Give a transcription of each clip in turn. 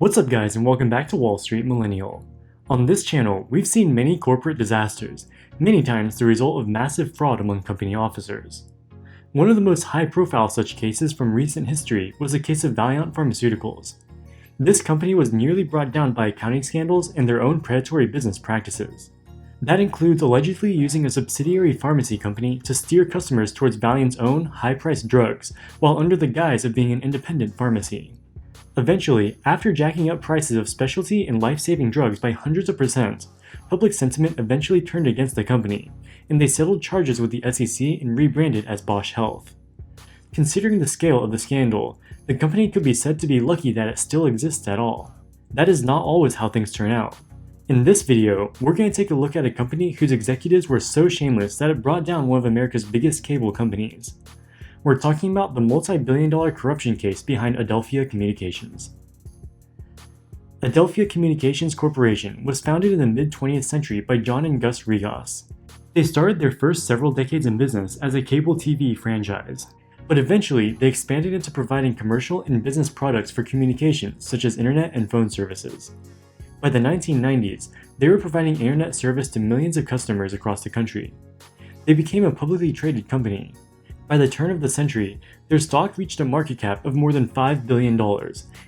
What's up guys, and welcome back to Wall Street Millennial. On this channel, we've seen many corporate disasters, many times the result of massive fraud among company officers. One of the most high-profile such cases from recent history was the case of Valeant Pharmaceuticals. This company was nearly brought down by accounting scandals and their own predatory business practices. That includes allegedly using a subsidiary pharmacy company to steer customers towards Valeant's own high-priced drugs, while under the guise of being an independent pharmacy. Eventually, after jacking up prices of specialty and life-saving drugs by hundreds of %, public sentiment eventually turned against the company, and they settled charges with the SEC and rebranded as Bausch Health. Considering the scale of the scandal, the company could be said to be lucky that it still exists at all. That is not always how things turn out. In this video, we're going to take a look at a company whose executives were so shameless that it brought down one of America's biggest cable companies. We're talking about the multi-billion-dollar corruption case behind Adelphia Communications. Adelphia Communications Corporation was founded in the mid-20th century by John and Gus Regos. They started their first several decades in business as a cable TV franchise, but eventually they expanded into providing commercial and business products for communications such as internet and phone services. By the 1990s, they were providing internet service to millions of customers across the country. They became a publicly traded company. By the turn of the century, their stock reached a market cap of more than $5 billion,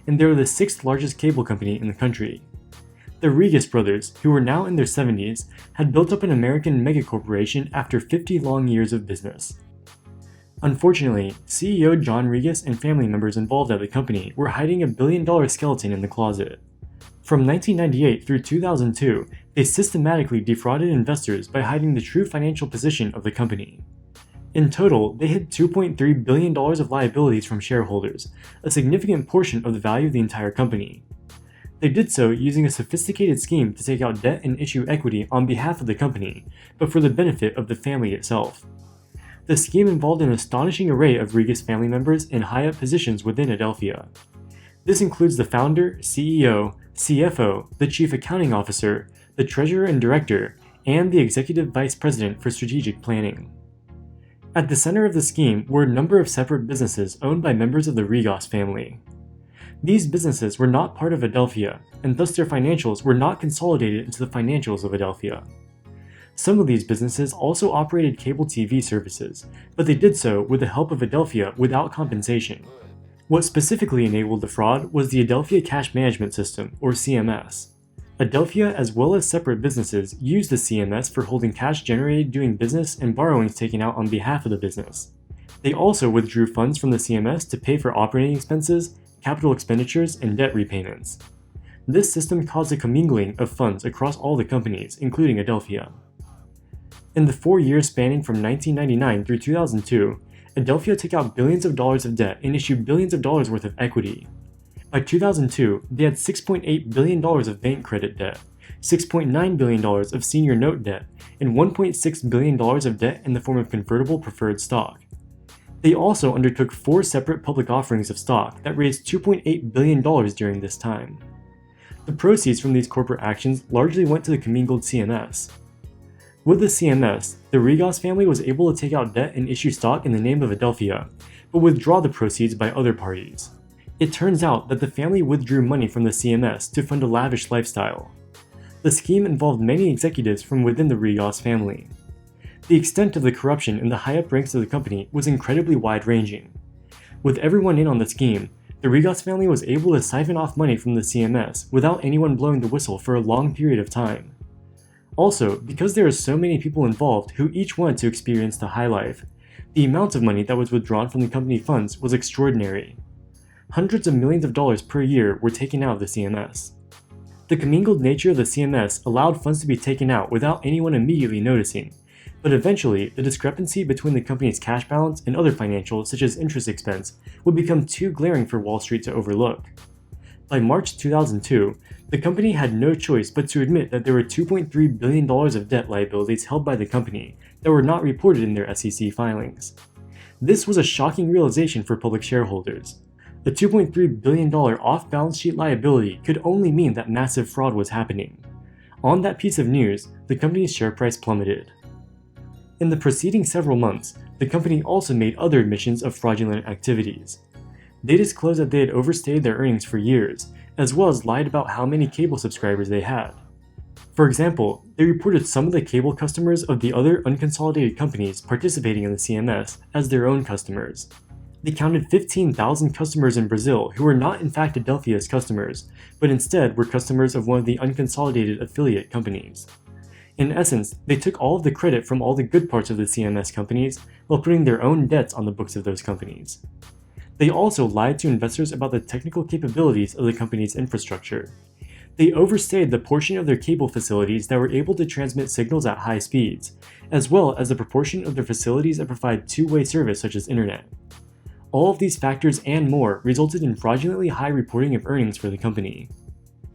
and they were the 6th largest cable company in the country. The Regis brothers, who were now in their 70s, had built up an American megacorporation after 50 long years of business. Unfortunately, CEO John Regis and family members involved at the company were hiding a billion-dollar skeleton in the closet. From 1998 through 2002, they systematically defrauded investors by hiding the true financial position of the company. In total, they hid $2.3 billion of liabilities from shareholders, a significant portion of the value of the entire company. They did so using a sophisticated scheme to take out debt and issue equity on behalf of the company, but for the benefit of the family itself. The scheme involved an astonishing array of Regis family members in high-up positions within Adelphia. This includes the founder, CEO, CFO, the chief accounting officer, the treasurer and director, and the executive vice president for strategic planning. At the center of the scheme were a number of separate businesses owned by members of the Regos family. These businesses were not part of Adelphia, and thus their financials were not consolidated into the financials of Adelphia. Some of these businesses also operated cable TV services, but they did so with the help of Adelphia without compensation. What specifically enabled the fraud was the Adelphia Cash Management System, or CMS. Adelphia, as well as separate businesses, used the CMS for holding cash generated doing business and borrowings taken out on behalf of the business. They also withdrew funds from the CMS to pay for operating expenses, capital expenditures, and debt repayments. This system caused a commingling of funds across all the companies, including Adelphia. In the 4 years spanning from 1999 through 2002, Adelphia took out billions of dollars of debt and issued billions of dollars worth of equity. By 2002, they had $6.8 billion of bank credit debt, $6.9 billion of senior note debt, and $1.6 billion of debt in the form of convertible preferred stock. They also undertook 4 separate public offerings of stock that raised $2.8 billion during this time. The proceeds from these corporate actions largely went to the commingled CMS. With the CMS, the Regos family was able to take out debt and issue stock in the name of Adelphia, but withdraw the proceeds by other parties. It turns out that the family withdrew money from the CMS to fund a lavish lifestyle. The scheme involved many executives from within the Regos family. The extent of the corruption in the high-up ranks of the company was incredibly wide-ranging. With everyone in on the scheme, the Regos family was able to siphon off money from the CMS without anyone blowing the whistle for a long period of time. Also, because there are so many people involved who each wanted to experience the high life, the amount of money that was withdrawn from the company funds was extraordinary. Hundreds of millions of dollars per year were taken out of the CMS. The commingled nature of the CMS allowed funds to be taken out without anyone immediately noticing, but eventually the discrepancy between the company's cash balance and other financials such as interest expense would become too glaring for Wall Street to overlook. By March 2002, the company had no choice but to admit that there were $2.3 billion of debt liabilities held by the company that were not reported in their SEC filings. This was a shocking realization for public shareholders. The $2.3 billion off-balance sheet liability could only mean that massive fraud was happening. On that piece of news, the company's share price plummeted. In the preceding several months, the company also made other admissions of fraudulent activities. They disclosed that they had overstayed their earnings for years, as well as lied about how many cable subscribers they had. For example, they reported some of the cable customers of the other unconsolidated companies participating in the CMS as their own customers. They counted 15,000 customers in Brazil who were not in fact Adelphia's customers, but instead were customers of one of the unconsolidated affiliate companies. In essence, they took all of the credit from all the good parts of the CMS companies while putting their own debts on the books of those companies. They also lied to investors about the technical capabilities of the company's infrastructure. They overstayed the portion of their cable facilities that were able to transmit signals at high speeds, as well as the proportion of their facilities that provide two-way service such as internet. All of these factors and more resulted in fraudulently high reporting of earnings for the company.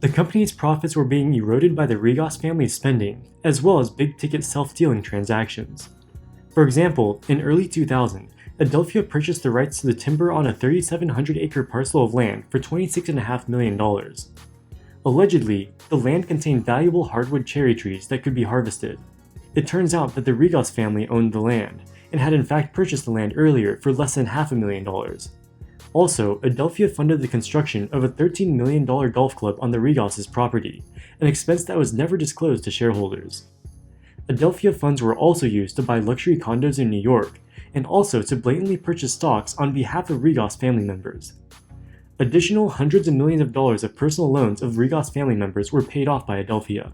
The company's profits were being eroded by the Rigas family's spending, as well as big-ticket self-dealing transactions. For example, in early 2000, Adelphia purchased the rights to the timber on a 3,700-acre parcel of land for $26.5 million. Allegedly, the land contained valuable hardwood cherry trees that could be harvested. It turns out that the Rigas family owned the land, and had in fact purchased the land earlier for less than $500,000. Also, Adelphia funded the construction of a $13 million golf club on the Rigas' property, an expense that was never disclosed to shareholders. Adelphia funds were also used to buy luxury condos in New York, and also to blatantly purchase stocks on behalf of Rigas family members. Additional hundreds of millions of dollars of personal loans of Rigas family members were paid off by Adelphia.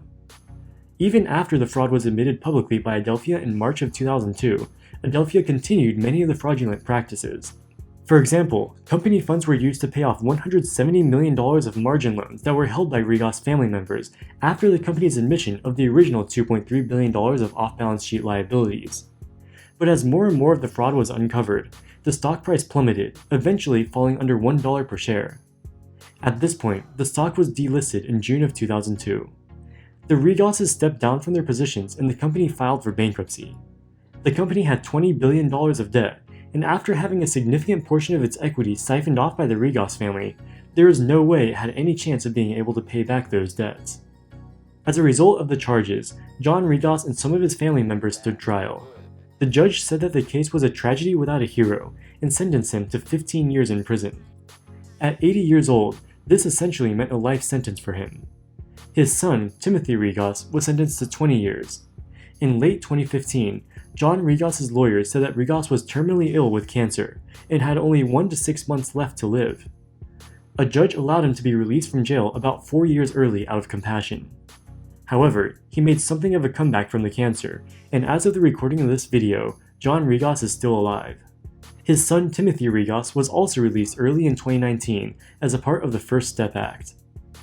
Even after the fraud was admitted publicly by Adelphia in March of 2002, Adelphia continued many of the fraudulent practices. For example, company funds were used to pay off $170 million of margin loans that were held by Rigas family members after the company's admission of the original $2.3 billion of off-balance sheet liabilities. But as more and more of the fraud was uncovered, the stock price plummeted, eventually falling under $1 per share. At this point, the stock was delisted in June of 2002. The Rigases stepped down from their positions and the company filed for bankruptcy. The company had $20 billion of debt, and after having a significant portion of its equity siphoned off by the Rigas family, there is no way it had any chance of being able to pay back those debts. As a result of the charges, John Rigas and some of his family members stood trial. The judge said that the case was a tragedy without a hero and sentenced him to 15 years in prison. At 80 years old, this essentially meant a life sentence for him. His son, Timothy Rigas, was sentenced to 20 years. In late 2015, John Rigas' lawyers said that Rigas was terminally ill with cancer and had only 1 to 6 months left to live. A judge allowed him to be released from jail about 4 years early out of compassion. However, he made something of a comeback from the cancer, and as of the recording of this video, John Rigas is still alive. His son Timothy Rigas was also released early in 2019 as a part of the First Step Act.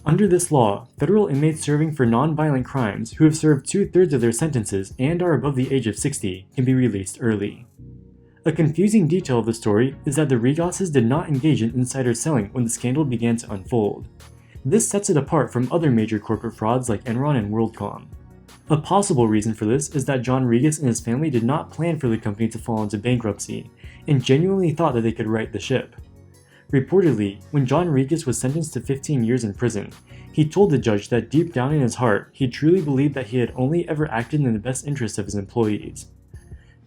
Under this law, federal inmates serving for non-violent crimes who have served 2/3 of their sentences and are above the age of 60 can be released early. A confusing detail of the story is that the Rigases did not engage in insider selling when the scandal began to unfold. This sets it apart from other major corporate frauds like Enron and WorldCom. A possible reason for this is that John Rigas and his family did not plan for the company to fall into bankruptcy, and genuinely thought that they could right the ship. Reportedly, when John Rigas was sentenced to 15 years in prison, he told the judge that deep down in his heart, he truly believed that he had only ever acted in the best interest of his employees.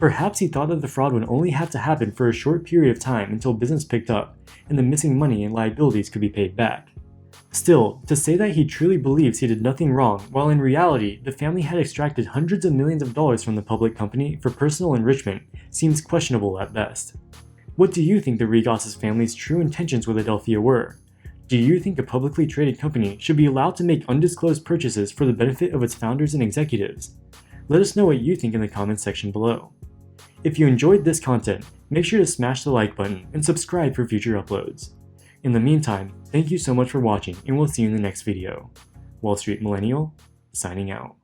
Perhaps he thought that the fraud would only have to happen for a short period of time until business picked up, and the missing money and liabilities could be paid back. Still, to say that he truly believes he did nothing wrong, while in reality, the family had extracted hundreds of millions of dollars from the public company for personal enrichment, seems questionable at best. What do you think the Rigas' family's true intentions with Adelphia were? Do you think a publicly traded company should be allowed to make undisclosed purchases for the benefit of its founders and executives? Let us know what you think in the comments section below. If you enjoyed this content, make sure to smash the like button and subscribe for future uploads. In the meantime, thank you so much for watching, and we'll see you in the next video. Wall Street Millennial, signing out.